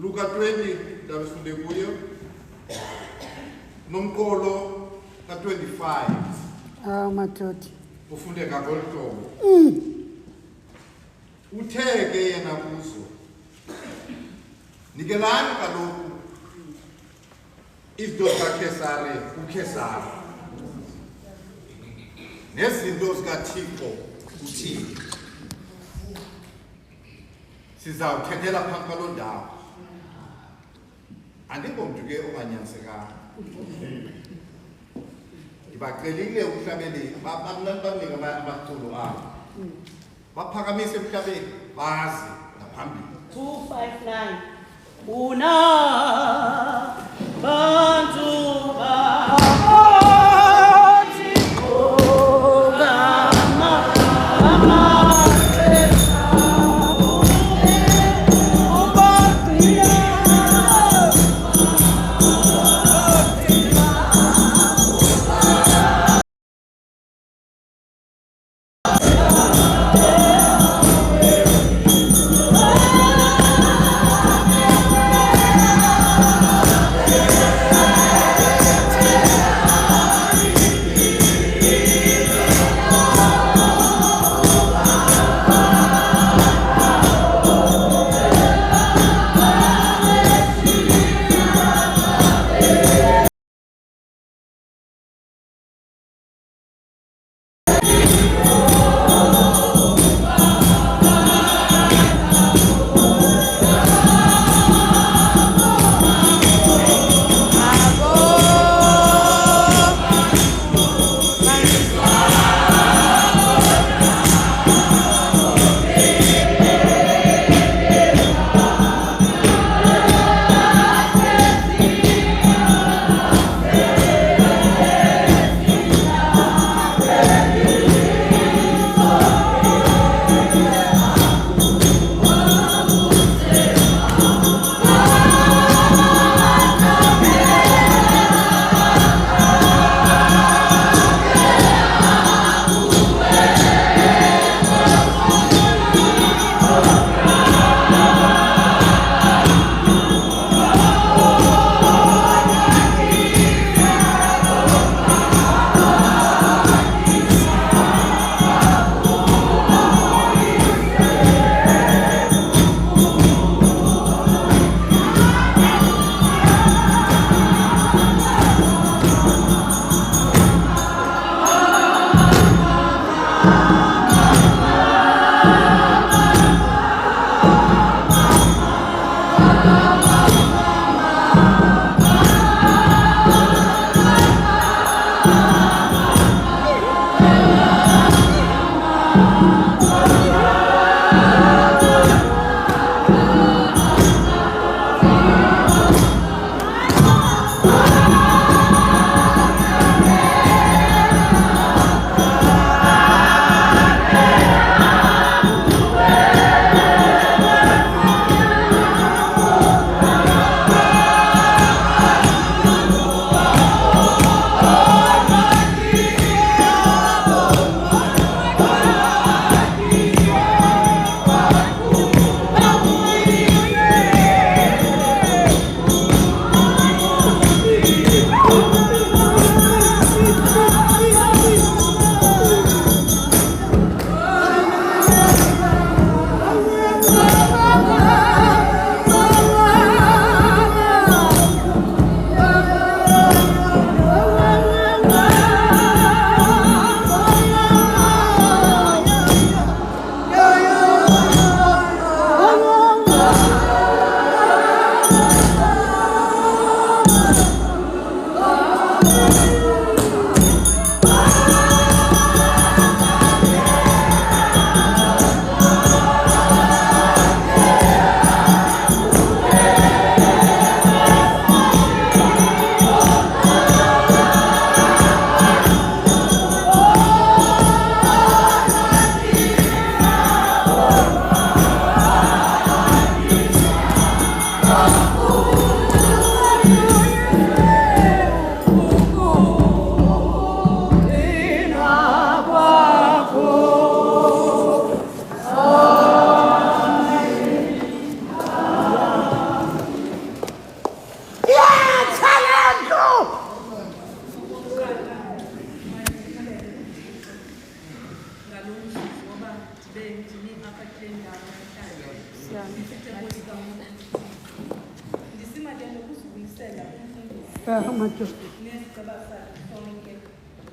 Luka 20 davifunde kuyo nomkolo ka 25 matoti ufunde ngagolitobo utheke yena kuzo nikelani kaloku izinto zikaKhesari uKhesari nezinto zikaThixo uThixo sizawuthethela phambi kwaloo ndawo andingomntu ke onganyanyisekanga ndibacelile umhlabeni banika amaculo abo baphakamise emhlabeni bazi ngaphambili 259 una bantu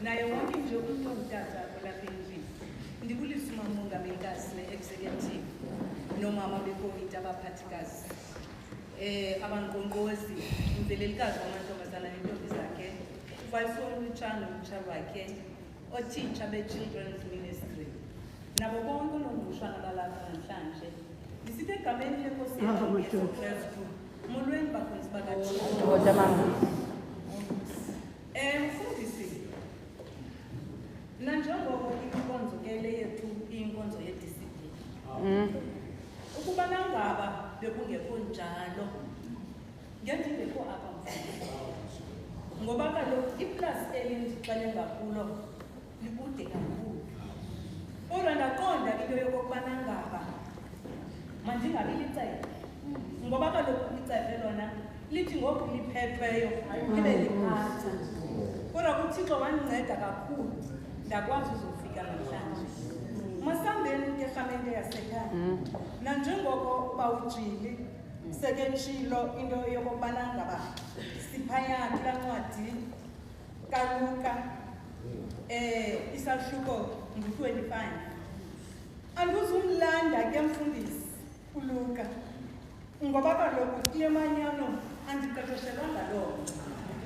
naye wonke nje umuntu ongutata lapha endlini ndibulisa uMamongameli le-executive nomama bekomiti abaphathikazi abanqonqozi umvelelikazi wamantombazana nentombi zakhe uFaisal ulutsha lwakhe otitsha be-children's ministry nabo bonke onobushwana balapha namhlanje ndisithi egameni lenkosi yesu Kristu molweni bakhonzi bakaThixo. Mfundisi, nanjengoko inkonzo ke le yethu inkonzo yediscipline. Ukuba nangaba bekungekho njalo, ngendingekho apha mfundisi. Ngoba kaloku iplasi elindixelenga kulo likude kakhulu. Kodwa ndaqonda into yokokubana ngaba mandingabi licebo. Ngoba kaloku licebo lona lithi ngoku liphethweyo libe liphatha. Kodwa kuThixo wandinceda kakhulu ndakwazi uzofika namhlanje. Masambeni ke rhamente yasekhaya. Nanjengoko uba ujili seketshilo into yokokubana ngaba siphaya kulaa ncwadi kaLuka isahluko ngu-25. Andizumlanda ke mfundisi uLuka ngoba kaloku kule manyano andiqeqeshelwanga loo nto.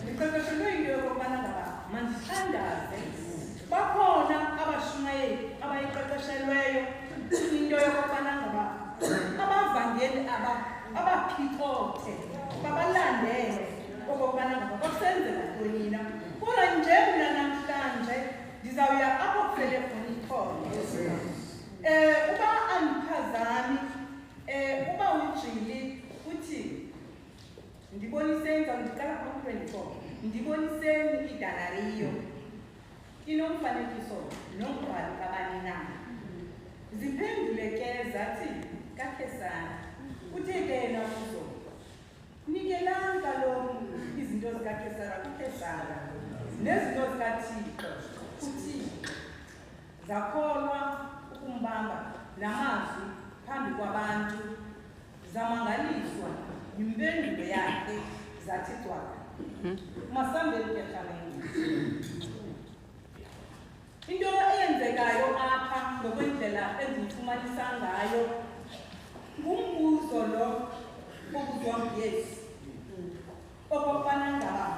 Ndiqeqeshelwe into yokokubana ngaba mandithandaze. Bakhona abashumayeli abayiqeqeshelweyo into yokokubana ngaba abavangeli abaphicothe babalandele okokubana ngaba kwasenzeka ntoni na. Kodwa nje mna namhlanje ndizawuya apho kufele khona ikhona. Uba andiphazami uba ujili uthi ndiboniseni ndiqala ku-24 ndiboniseni idanariyo inomfanekiso nombhalo kabani na. Ziphendule ke zathi kaKhesari uthe ke yena kuzo nikelanga kaloku izinto zikaKhesari kuKhesari nezinto zikaThixo kuThixo. Zakholwa ukumbamba namazwi phambi kwabantu zamangaliswa yimpendulo yakhe zathi cwaka. Masambeni ke rhamente. Into eyenzekayo apha ngokwendlela endiyifumanisa ngayo ngumbuzo lo obuzwa nguYesu okokubana ngaba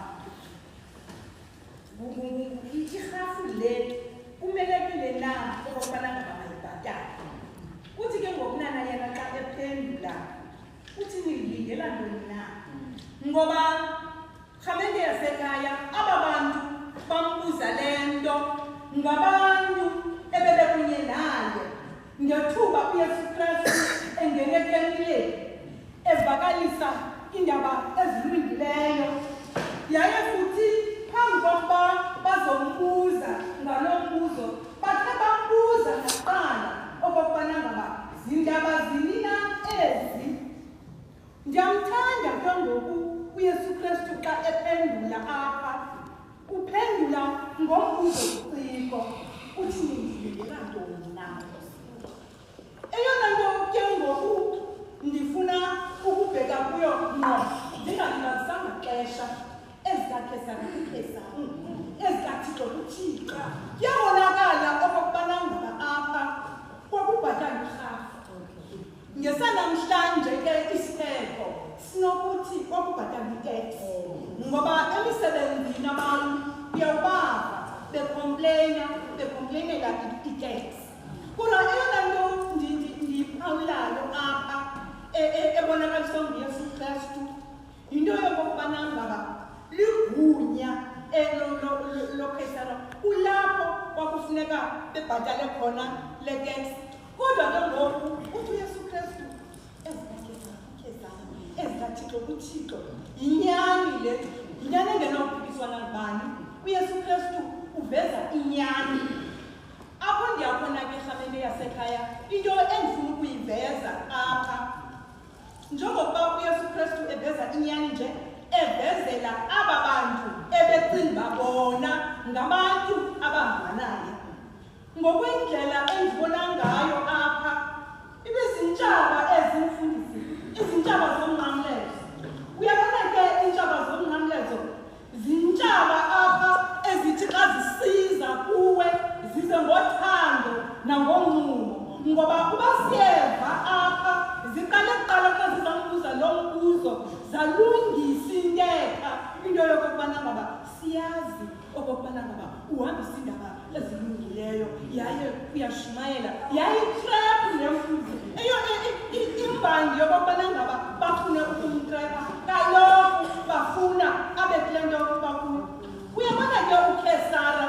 irhafu le kumelekile na okokubana ngaba mayibhatale. Uthi ke ngokunana yena xa ephendula uthi nilindela ntoni na. Ngoba rhamente yasekhaya aba bantu bambuza le nto ngabantu ebebekunye naye ngethuba uYesu Kristu engene etempileni evakalisa iindaba ezilungileyo. Yaye futhi phambi kokuba bazombuza ngaloo mbuzo bathe bambuza kuqala okokubana ngaba zindaba zini na ezi. Ndiyamthanda ke ngoku uYesu Kristu xa ephendula apha uphendula ngombuzo uciko uthi nindilindela ntoni na. Eyona nto ke ngoku ndifuna ukubheka kuyo ngqo ndingalibazisanga xesha ezikaKhesari kuKhesari ezikaThixo kuThixo. Kuyabonakala okokubana ngaba apha kwakubhatala irhafu. Ngesanamhlanje ke isithetho sinokuthi kwakubhatala iteksi ngoba emisebenzini abantu iteksi. Kodwa eyona nto ndiyiphawulayo apha ebonakaliswa nguYesu Kristu yinto yokokubana ngaba ligunya loKaisari kulapho kwakufuneka bebhatale khona le teksi. Kodwa ke ngoku uthi uYesu Kristu ezikaThixo kuThixo yinyani le, yinyani engenawuphikiswana ngubani. uYesu Kristu uveza inyani. Apho ndiyakhona ke rhameni yasekhaya into endifuna ukuyiveza apha njengokuba uYesu Kristu eveza inyani nje evezela aba bantu ebecinga bona ngabantu abahambanayo. Ngokwendlela endibona ngayo apha ibizintshaba ezimfundisi, izintshaba zomnqamlezo. Uyabona ke iintshaba zomnqamlezo zintshaba apha ezithi xa zisiza kuwe zize ngothando nangoncumo, ngoba uba siyeva apha ziqale kuqala xa zizambuza lo mbuzo zalungisa intetha into yokokubana ngaba siyazi okokubana ngaba uhambisa iindaba ezilungileyo yaye uyashumayela yaye itrephu nemfuzi eyo imbangi yokokubana ngaba bafune ukumtrepa kaloku bafuna abe kule nto bakuyo. Uyabona ke uKaisari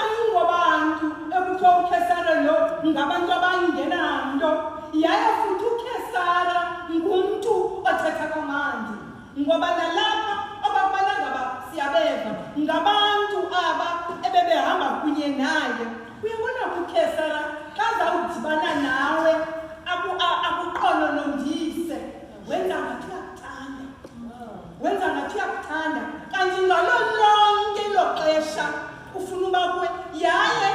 ayingobantu ekuthiwa uKaisari lo ngabantu abangenanto, yaye futhi uKaisari ngumntu othetha kamandi, ngoba nalapha abakubana ngaba siyabeva ngabantu aba ebebehamba kunye naye. Uyabona uKaisari xa zawudibana nawe akuqononondise, wenza ngathi uyakuthanda, wenza ngathi uyakuthanda, kanti ngalo lonke elo xesha ufuna uba kuwe. Yaye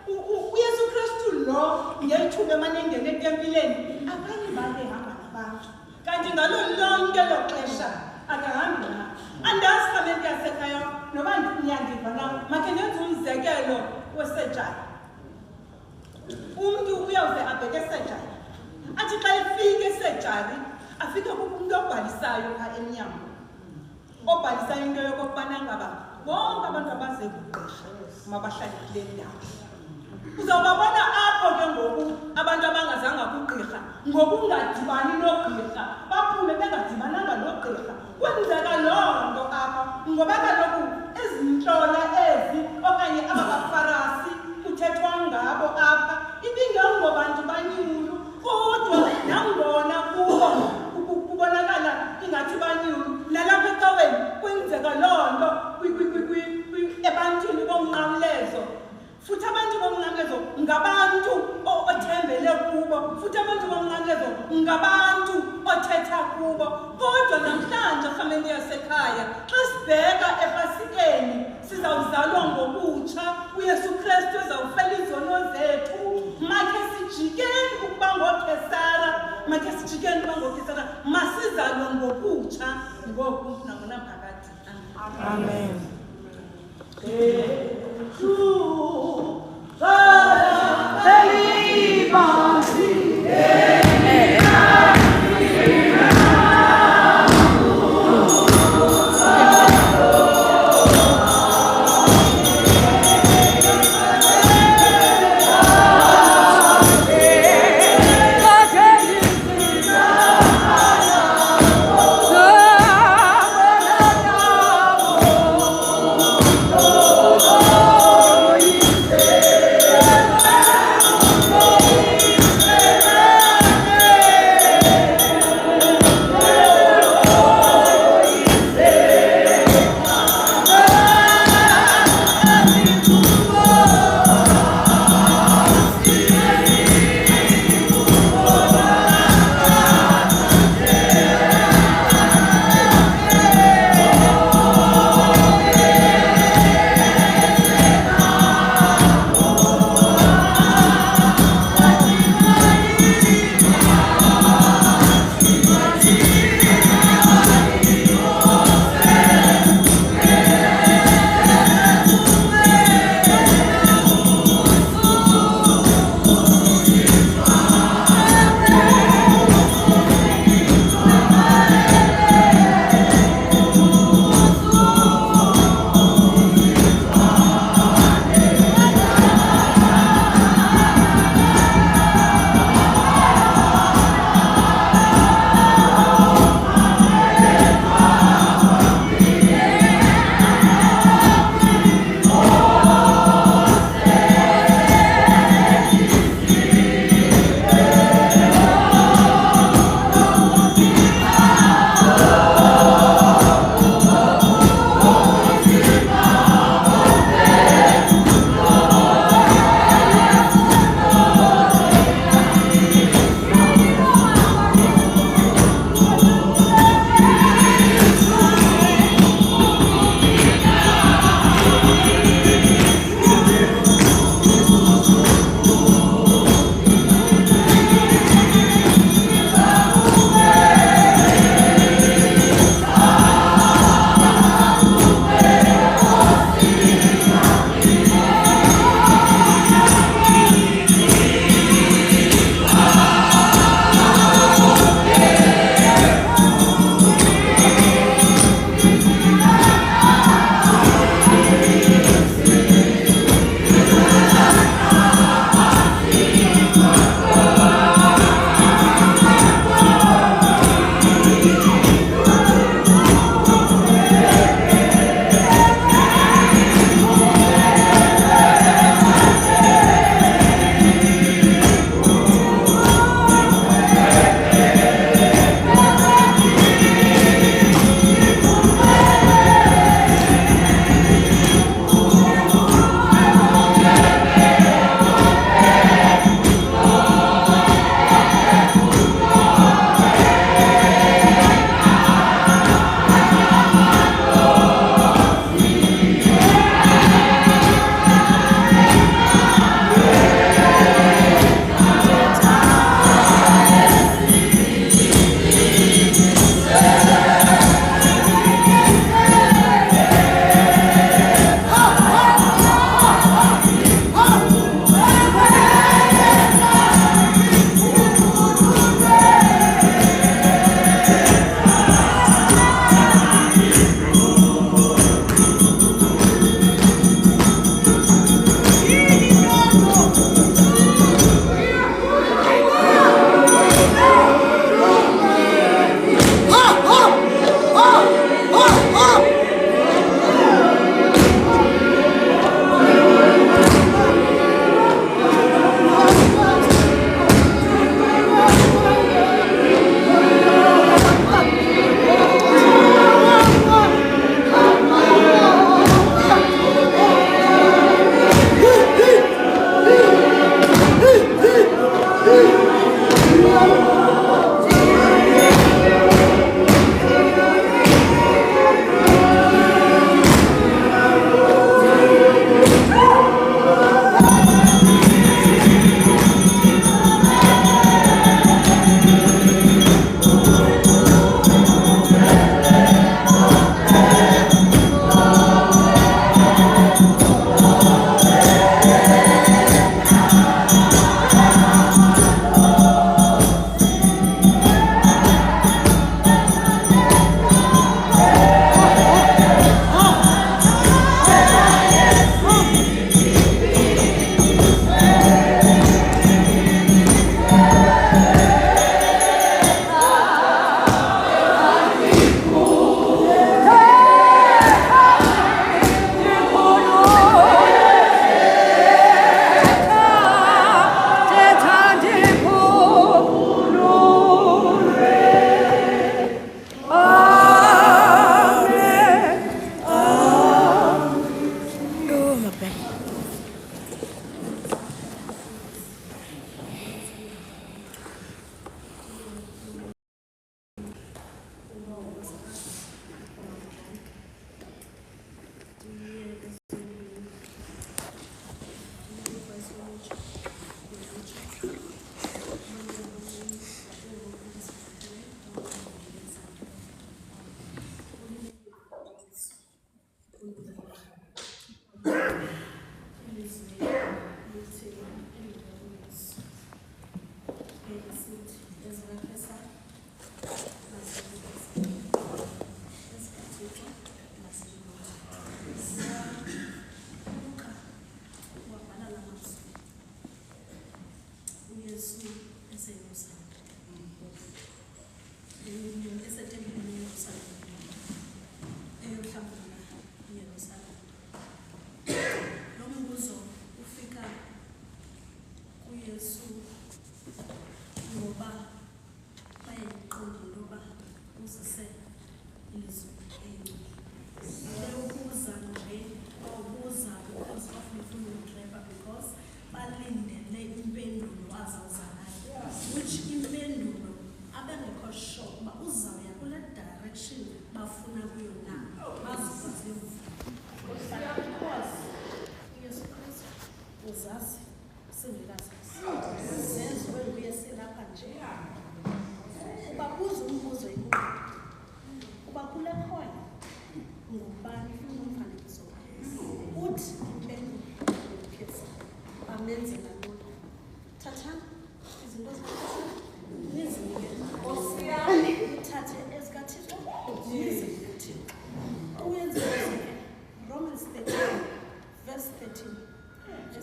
uYesu Kristu lo ngelithuba emane engena etempileni akalibali ehamba nabantu, kanti ngalo lonke elo xesha akahambi nabo. Andazi rhameni yasekhaya noba niyandiva na, makhe ndenze umzekelo wesejari. Umntu uyawuze abheke esejari, athi xa efika esejari afike kukho umntu obhalisayo phaa emnyango, obhalisayo into yokokubana ngaba bonke abantu abaze kugqirha mabahlale kule ndawo. Uzawubabona apho ke ngoku abantu abangazanga kugqirha ngokungadibani nogqirha, baphume bengadibananga nogqirha. Kwenzeka loo nto apha ngoba kaloku ezintlola ezi okanye aba bafarasi kuthethwa ngabo apha ibingengobantu banyulu, kodwa nangona kubo kubonakala ingathi banyulu. Nalapha ecaweni kwenzeka loo nto ebantwini bomnqamlezo. Futhi abantu bomnqamlezo ngabantu othembele kubo, futhi abantu bomnqamlezo ngabantu othetha kubo. Kodwa namhlanje rhameni yasekhaya xa sibheka ePasikeni sizawuzalwa ngokutsha, uYesu Kristu ezawufela izono zethu. Makhe sijikeni ukuba ngoKaisari, makhe sijikeni ukuba ngoKaisari, masizalwe ngokutsha ngoku nangona phakathi. Amen. Oh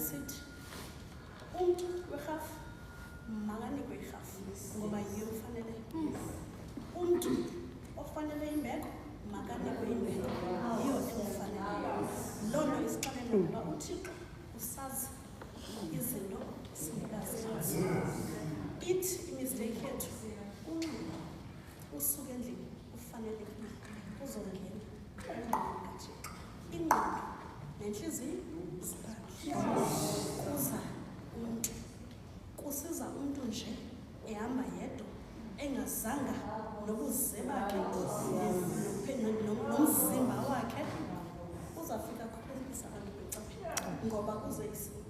esithi umntu werhafu makanikwe irhafu ngoba yiyo ufanele. Umntu ofanele imbeko makanikwe imbeko yiyo emfanele. Loo nto isixelela ukuba uThixo usazi izinto singekazenzi. Ithi imisteyikhi yethu unxiba usuke endlini ufanelekile uzongena kaThixo. Ingqondo nenhliziyo kuza umntu, kusiza umntu nje ehamba yedwa engazanga nobuze bakhe nomzimba wakhe uzafika khulisa abantu becaphela ngoba kuze isimo.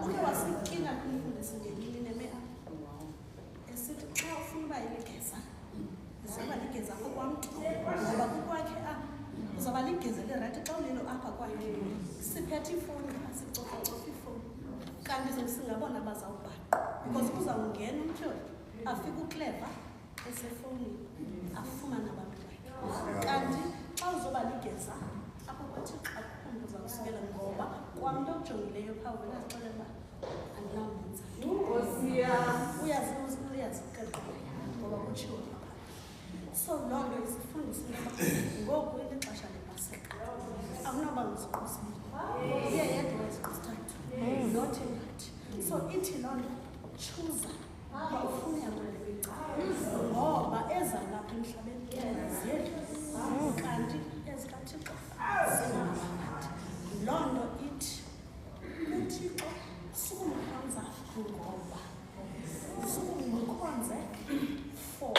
Uke wasikinga kwimfundisi ngelinye nemea esithi xa ufuna uba iligeza zoba ligeza kokwamntu ngoba kukwakhe uzawuba ligeze lerayithi xa ulilo apha kwakhe siphethe ifowuni asicofacofa ifowuni kanti singabona abazawubhaqa because kuzawungena umntu afike ukleva esefowunini afumane abantu bakhe. Kanti xa uzoba ligeza apho kwathi xa kukhumbuza uzawusukela ngoba kwamntu ojongileyo phaa wena azixelela uba andinawumenza uyazixelela ngoba kutshiwo apha. So loo nto isifundisa uba ngoku ilixesha lepaseka akunoba ngisikhusile uye yedwa isikhusithathu not ingathi. So ithi loo nto tshuza uba ufuna yakwele kwicala ngoba ezalapha emhlabeni zethu kanti ezikaThixo zingaphakathi. Loo nto ithi uThixo sukumkhonza ngoba sukumkhonze for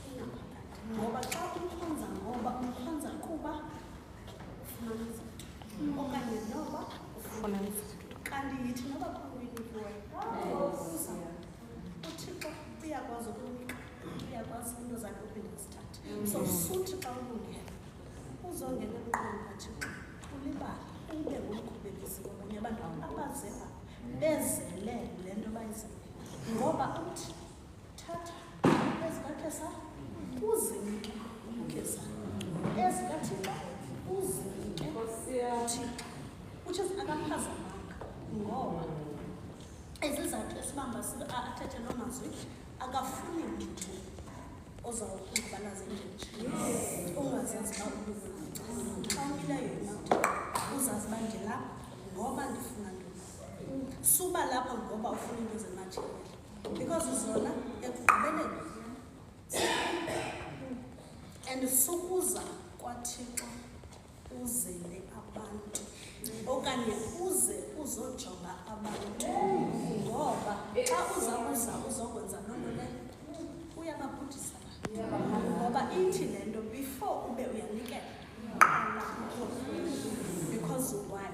ingaphakathi ngoba xa umkhonza ngoba umkhonza kuba ufumana izinto okanye noba ufumana izinto. Kanti yithi noba khawuyinikiweyo uThixo uyakwazi ukunika, uyakwazi into zakhe uphinde zithathe. So suthi xa ulungele uzongena emqolweni kaThixo ulibale ube ngumkhubelisi kwabanye abantu abazeva bezele le nto bayizele ngoba uthi thatha ezikaThesa uzinike ukezana ezikaThixo uzinike uThixo which is akaphazamanga ngoba izizathu esibamba athethe loo mazwi akafuni mntu ozawukubalaza njenje ungazazi uba ulungile xa umileyo imawuthi uzazi uba ndilapha ngoba ndifuna ntoni. Suba lapha ngoba ufuna into zemathiriyeli because zona ekugqibeleni and sukuza kwaThixo uzele abantu okanye uze uzojonga abantu ngoba xa uzokwenza loo nto leyo uyababhudisa ngoba ithi le nto before ube uyanikela because why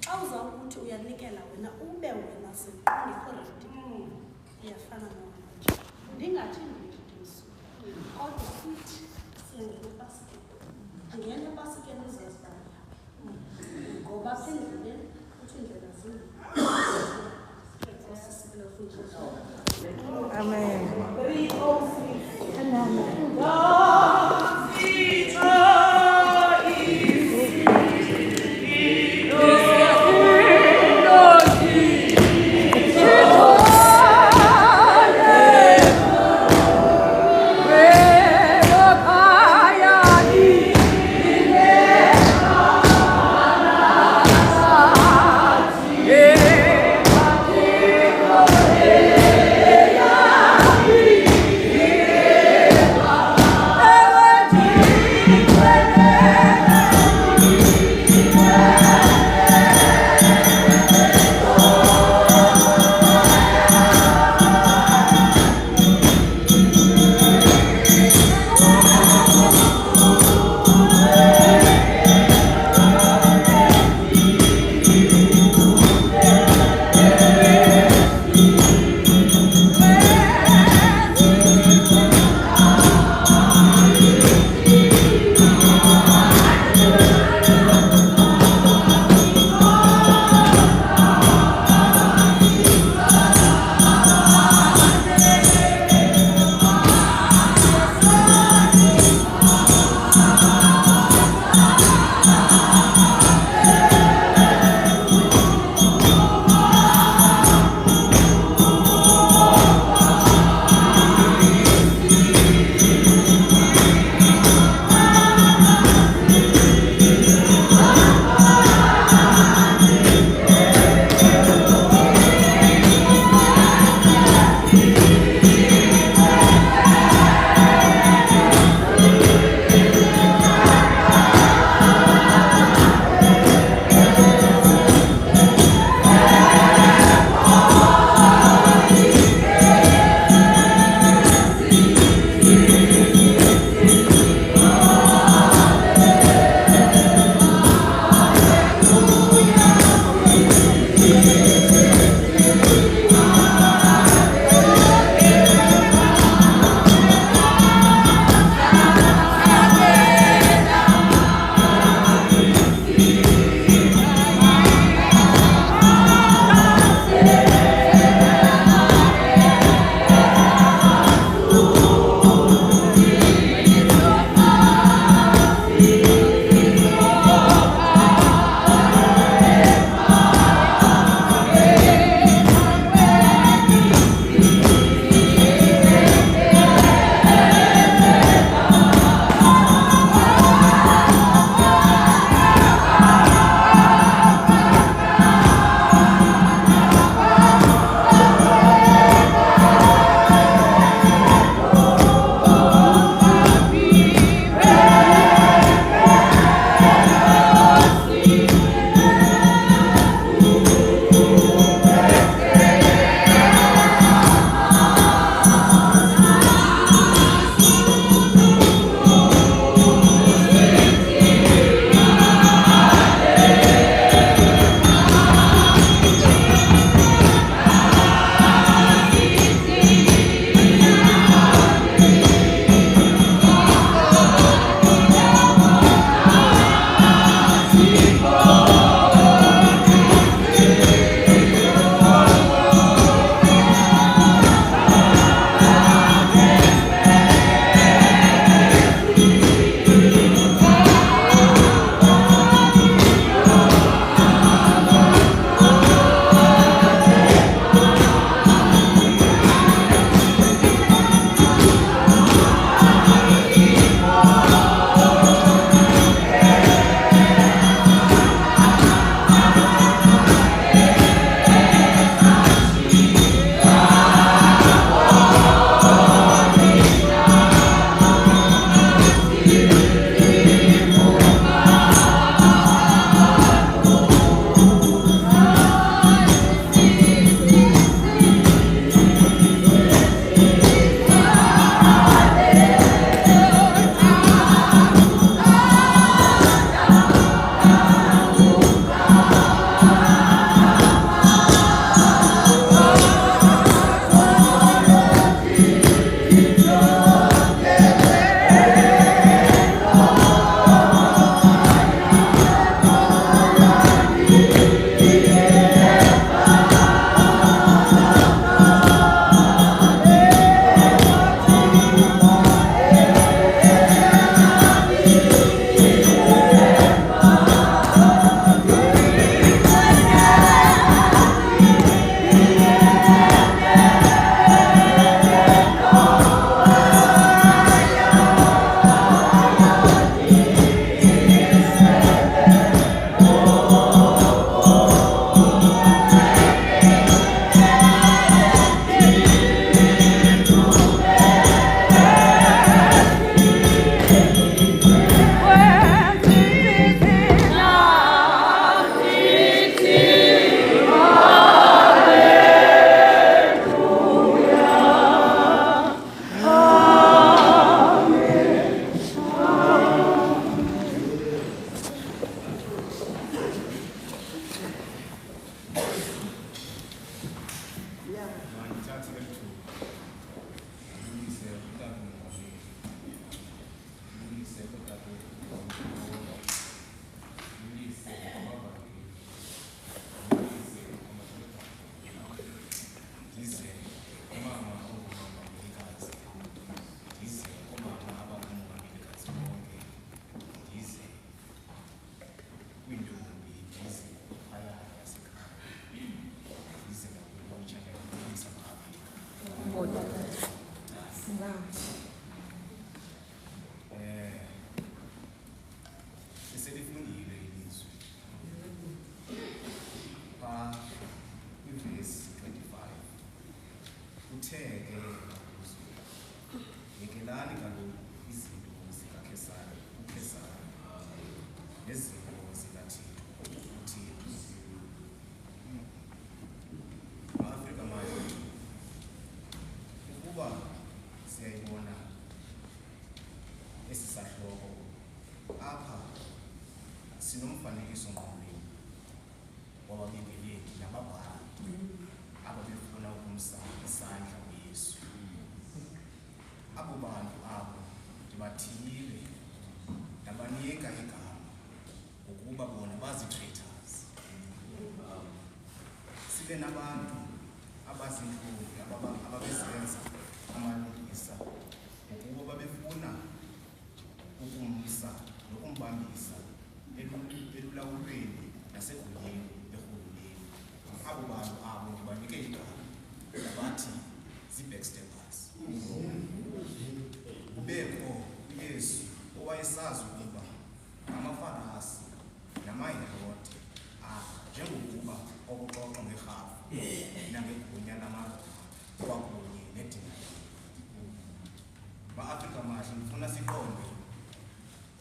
xa uzawukuthi uyanikela wena ube wena sengekho ready uyafana nomanje ndingathi ndiyidudisi kodwa ithi singena ebasikeni ngena ebasikeni uzazibana ngoba sendleleni uthi indlela Amen. Yeah. kwintombi eziphaya yasekhaya ize ngakulutsha ngakufundisa ama-Afrika. Seselifundile ilizwi phaa kwivesi 25 uthe-ke yekelani kaloku izinto zikaKhesari uKhesari nezinto zikaThixo uThixo. ama-Afrika manje ukuba siyayibona esi sahloko apha sinomfanekiso ngqondweni wababingeleli nababhali ababefuna ukumsa isandla uYesu. Abo bantu abo ndibathiyile ndabanika igama ukuba bona bazi-traitors. Sibe nabantu abazintlungu ababezenza amalungisa ukuba babefuna ukumsa nokumbambisa elulawulweni nasegunyeni lerhuluneli. Abo bantu abo ndibanike igama ndabathi zii-backstabbers. Kubekho uYesu owayesazi ukuba amaFarisi namaHerode njengokuba okuxoxwa ngerhafu nangegunya lamaroma kwakunye nedinari. Ma-Afrika mahle ndifuna siqonde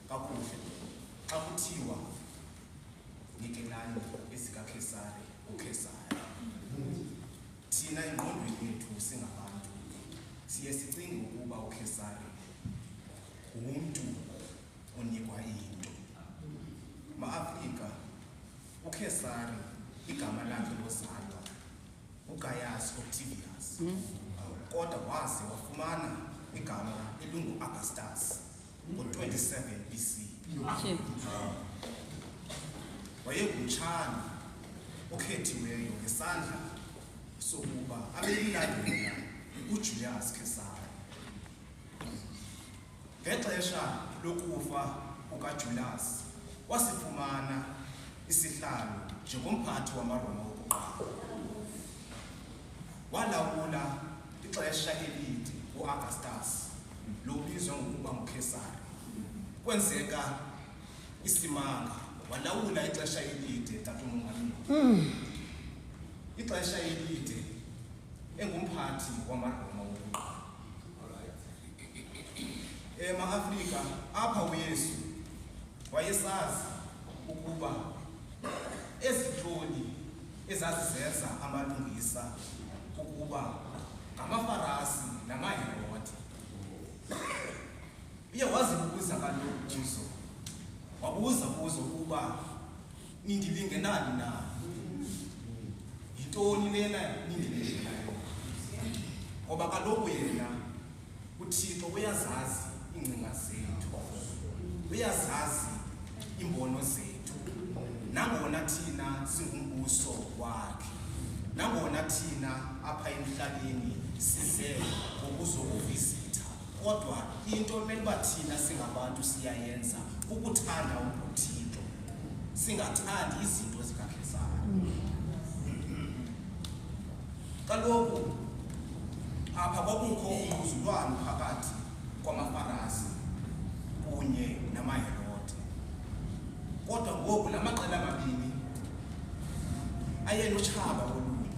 kakuhle xa kuthiwa yekelani ezikaKhesari uKhesari. Thina engqondweni yethu singabantu siye sicinge ukuba uKhesari ngumntu onikwa into. Ma-Afrika, uKhesari igama lakhe lozalwa uGaius Octavius, kodwa waze wafumana igama elingu-Augustus ngo-27 BC. Wayengumtshana okhethiweyo ngesandla sokuba abelilandela uJulius Caesar. Ngexesha lokufa kukaJulius wasifumana isihlalo njengomphathi wamaRoma wokuqala. Walawula ixesha elide u-Augustus lobizwa ngokuba nguKesari. Kwenzeka isimanga walawula ixesha elide tatomnqamini. Ixesha elide engumphathi wamaRoma wokuqala. Ma-Afrika, apha uYesu wayesazi ukuba ezitloli ezazizenza amalungisa ukuba ngamaFarisi namaHerode. Uye wazibuza kaloku kuzo, wabuza kuzo ukuba nindilingenani na? Yintoni lena nindilingenayo? Ngoba kaloku yena uThixo uyazazi iingcinga zethu, uyazazi iimbono zethu. Nangona thina singumbuso wakhe, nangona thina apha emhlabeni size ngokuzokuvizitha, kodwa into emele uba thina singabantu siyayenza ukuthanda uThixo, singathandi izinto zikaKhesari. Kaloku apha kwakukho ungquzulwano phakathi kwamaFarisi kunye namaHerode. Kodwa ngoku la maqela amabini ayenotshaba olunye.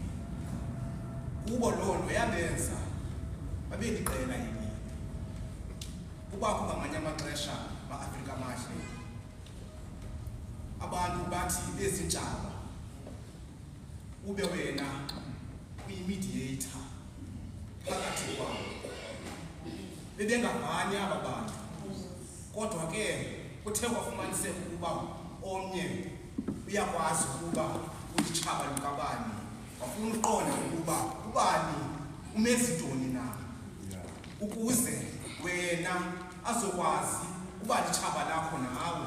Kubo loo nto yabenza babeliqela elinye. Kubakho ngamanye amaxesha ma-Afrika mahle abantu bathi bezintshaba ube wena uyi-mediator phakathi kwabo. Bebengavani aba bantu, kodwa ke kuthe kwafumaniseka ukuba omnye uyakwazi ukuba ulitshaba lukabani, wafuna uqonda ukuba ubani umenza intoni na, ukuze wena azokwazi uba litshaba lakho nawe.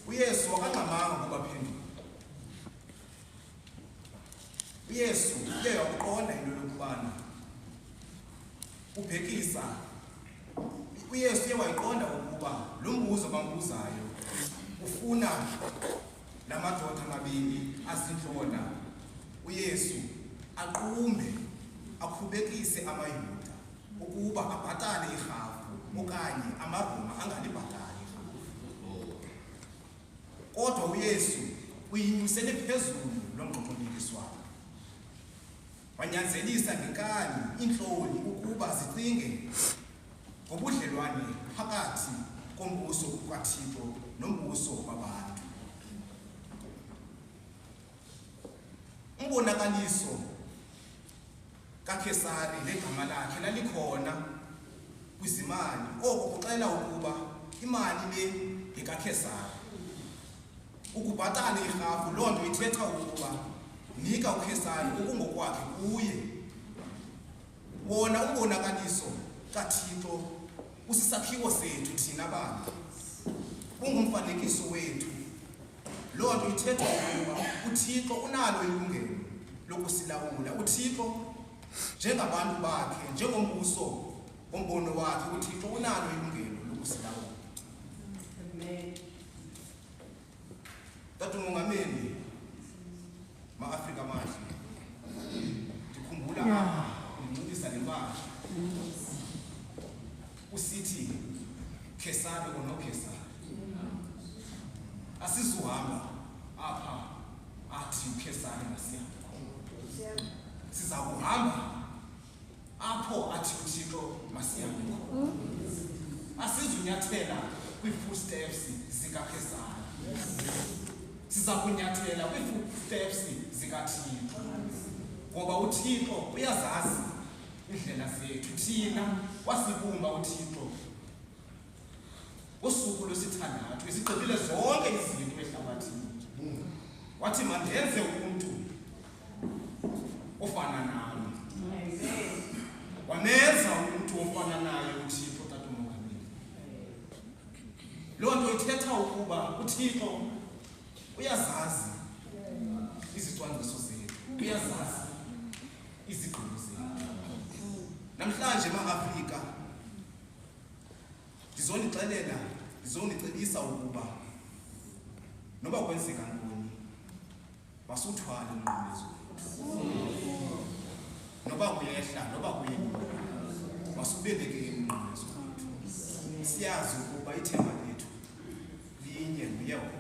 uYesu akangxamanga kubaphendula. uYesu uye wakuqonda into yokubana ubhekisa. uYesu uye wayiqonda ukuba lo mbuzo bambuzayo ufuna la madoda amabili azinhlona uYesu aqumbe akhubekise amayuda ukuba abhatale irhafu okanye amaRoma angalibhatali irhafu. Kodwa uYesu uyinyusele phezulu lomngxoxompikiswano. Wanyanzelisa ngenkani inhloli ukuba zicinge ngobudlelwane phakathi kombuso kaThixo nombuso wabantu. Umbonakaliso kaKesari legama lakhe lalikhona kwizimali. Oku kuxela ukuba imali le yekaKesari. Ukubhatala irhafu loo nto ithetha ukuba nika uKesari okungokwakhe kuye. Wona umbonakaliso kaThixo usisakhiwo sethu thina bantu. Ungumfanekiso wethu. Loo nto ithetha ukuba uThixo unalo ilungelo lokusilawula. uThixo njengabantu bakhe, njengombuso ombono wakhe, uThixo unalo ilungelo lokusilawula. Amen. Tata uMongameli ma-Afrika mahle, ndikhumbula apha undincedisa le mpahla usithi Kesari onoKesari. Asizuhamba apha athi uKesari masiya. Siza kuhamba apho athi uThixo masihambe. Asizunyathela kwi-footsteps zikaKesari. Siza kunyathela kwi-footsteps zikaThixo. Ngoba uThixo uyazazi indlela zethu. Thina wasibumba uThixo usuku lwesithandathu, izigqibile zonke izinto ehlabathini. Wathi mandenze umuntu ofana nami. Wamenza umuntu ofana naye uThixo Tata uMongameli. Loo nto ithetha ukuba uThixo uyazazi izicwangciso zethu, uyazazi izigqibo zethu. Namhlanje ma-Afrika ndizonicebisa ukuba noba kwenzeka ntoni masuthwale umnqwazi wethu. Noba kuyehla, noba kuyenyuka, masubeleke umnqwazi wethu. Siyazi ukuba ithemba lethu linye nguYehova.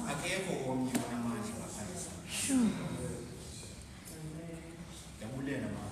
Akekho omnye onamandla ngaphandle. Ndiyabulela ma-Afrika.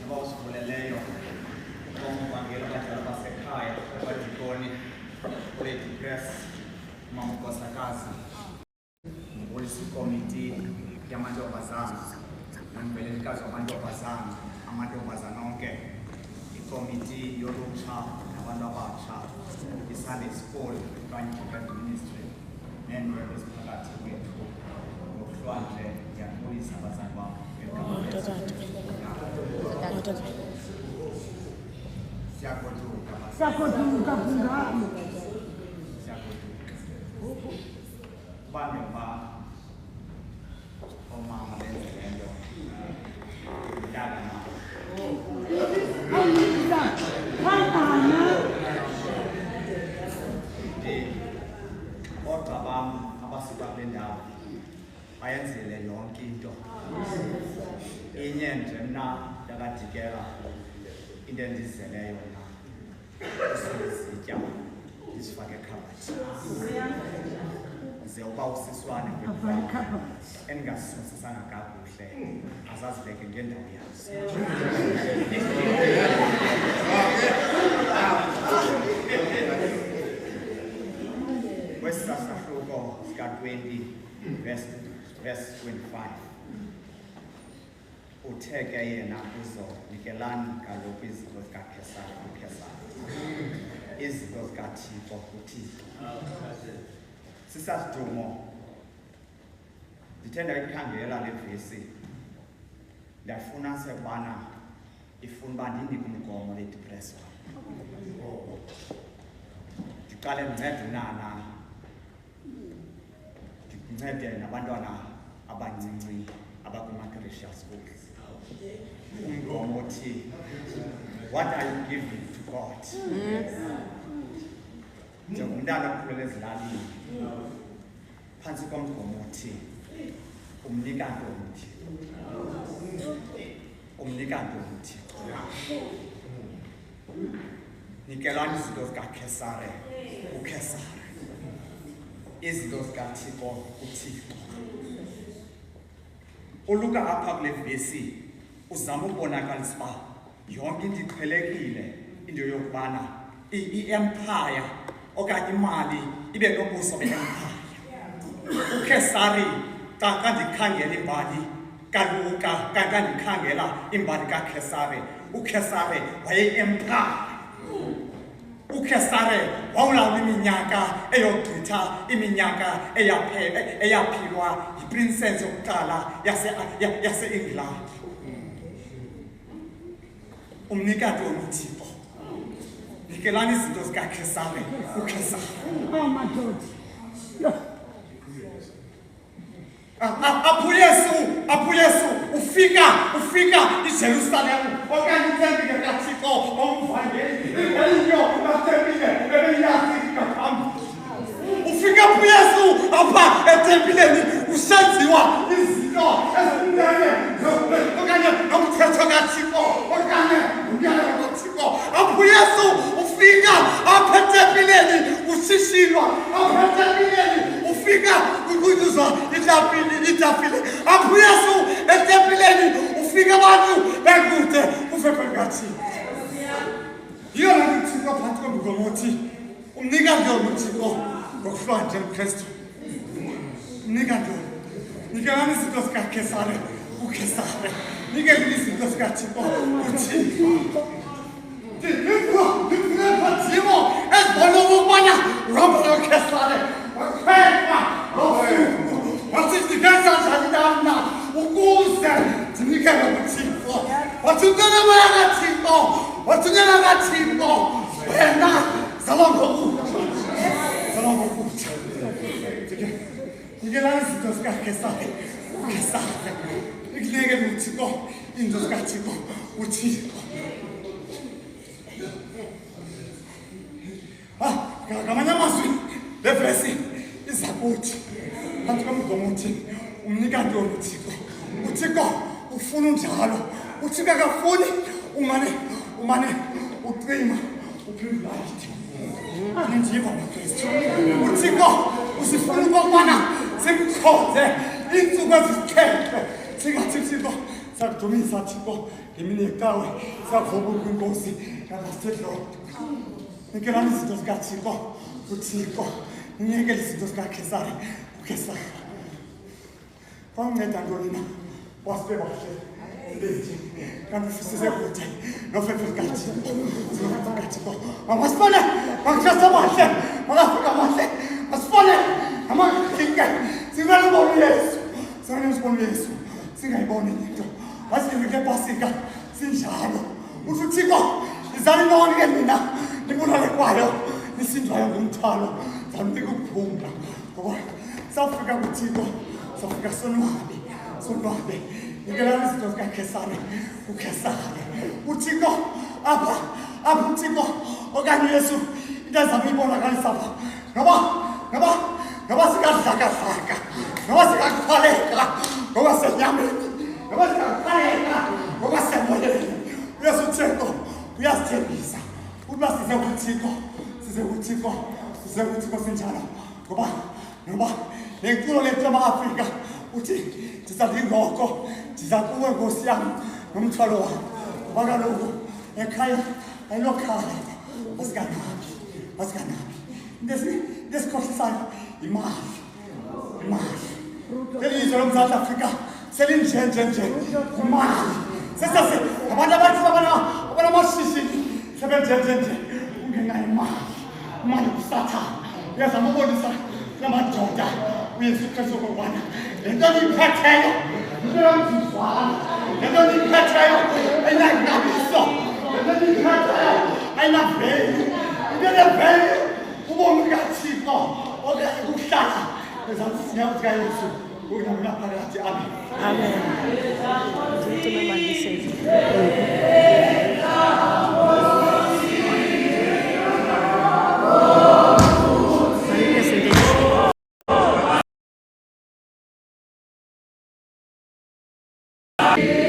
abawusivuleleyo bomvangelo abadala basekhaya abadikoni Lady Grace Mama Nkosakazi ngibonisa ikomiti yamantombazana nangivelelikazi wamantombazana amantombazana onke ikomiti yolutsha nabantu abatsha iSunday School kanye ne Ministry neendwendwe eziphakathi kwethu ngokuhlwandle ndiyabulisa abazali bam siyagoduka bambe ba omama benze le nto ndala na kodwa bam abasuka kule ndawo bayenzile yonke into inye nje mna ndakadikela into endizeleyo na isizitya ndizifake ekhabhathi ze uba usiswane endingasisosisanga kakuhle azazibeke ngendawo yazo kwesi sahluko sika-20 verse 25 uthe ke yena kuzo nikelani kaloku izinto zikaKhesari uKhesari izinto zikaThixo uThixo sisasidumo ndithe ndayikhangela le vesi ndafuna sekubana ifuna uba ndinike umgomo leDipressed ndiqale ndincede unana ndincede nabantwana abancinci abakuma-Christian schools umgomo othi what are you giving to God njengomntana okhulele ezilalini phantsi komgomo othi umnika ntoni umnika ntoni nikelani izinto zikaKhesari uKhesari izinto zikaThixo uThixo uluka apha kule vesi uzama ukubonakalisa uba yonke into iqhelekile into yokubana i-empire okanye imali ibe nobuso be-empire uKhesari xa ndikhangela imbali kaluka xa ndikhangela imbali kaKhesari uKhesari waye-empire uKhesari wawulawula iminyaka eyogqitha iminyaka eyaphilwa yiprincess yokuqala yase-England umnika ntoni uThixo nikelani izinto zikaKhesari uKhesari apho Yesu ufika iJerusalem okanye itempile kaThixo omvangeli elinyo latempile ebeyafika phambili ufika apho Yesu apha etempileni usenziwa izinto ezinene okanye nomthetho kaThixo okanye umyalelo kaThixo apho Yesu ufika apha etempileni ushishilwa apha etempileni ufika kukuzwa itafile apho Yesu etempileni ufika abantu bekude ufeke kaThixo yiyo laa nto uThixo phantsi komgomo othi umnika ntoni uThixo ngokuhlwandle uKristu umnika ntoni nikelani izinto zikaKhesari uKhesari nikelani izinto zikaThixo uThixo ndifuna ezibona ukubana uhamba noKhesari wakhwela wathi ndikwenza njani na ukuze ndinikele kuThixo wathunyelwa moya kaThixo wathunyelwa kaThixo wena zalwa ngokutsha nikelani izinto zikaKhesari uKhesari nikunekele uThixo izinto zikaThixo uThixo ngamanye amazwi le vesi iza kuthi phantsi komgomo uthi umnika ntoni uThixo uThixo ufuna unjalo uThixo akafuni umane ucima uphendula ndiva noKristu uThixo usifuna ukubana sikukhonze insuku ezikhethe singathi Thixo sakudumisa Thixo ngemini yecawe savuka kwinkosi yakwaSithixo nikelani izinto zikaThixo uThixo ninikele izinto zikaKhesari uKhesari kwanceda ntoni na wasibe bahle lethi kanti sisekude nofefe zikaThixo masifane makushasa bahle makafika bahle masifane amakinga singalibona Yesu singalibona Yesu singayiboni into wasikike pasika sinjalo uthi Thixo izali nonke mina nibonale kwayo nisindwayo ngomthwalo zanika ukuphumla ngoba sawufika kuThixo sawufika sonwabe nikelani izinto zikaKhesari uKhesari uThixo apha uThixo okanye Yesu into ezamyibonakalisa apha noba sikadlakadlaka noba sikakuqaleka noba senyameni noba sikakuqaleka noba semoyeni uYesu Thixo uyasithembisa ukuba size kuThixo sinjalo ngoba lenkulo lethu lama-Afrika uthi ndizalingoko ndiza kuwe Nkosi yami nomthwalo wami ngoba kaloku ekhaya ayinokhaya asikanabi into esikhohlisayo imali lelizwe loMzantsi Afrika selinjenjenje imali sesase abantu abanamashishini sebenjenjenje ungenga imali kusathana uyazama ubonisa lamadoda uYesu Kristu kokwana lento niyiphetheyo into yomzuzwana lento niyiphetheyo ayinangabiso lento niyiphetheyo ayinaveli into neveli ubomi bukaThixo okanye kuhlala ezantsi zinyawo zikaYesu ukunamela phakathi amen Amen.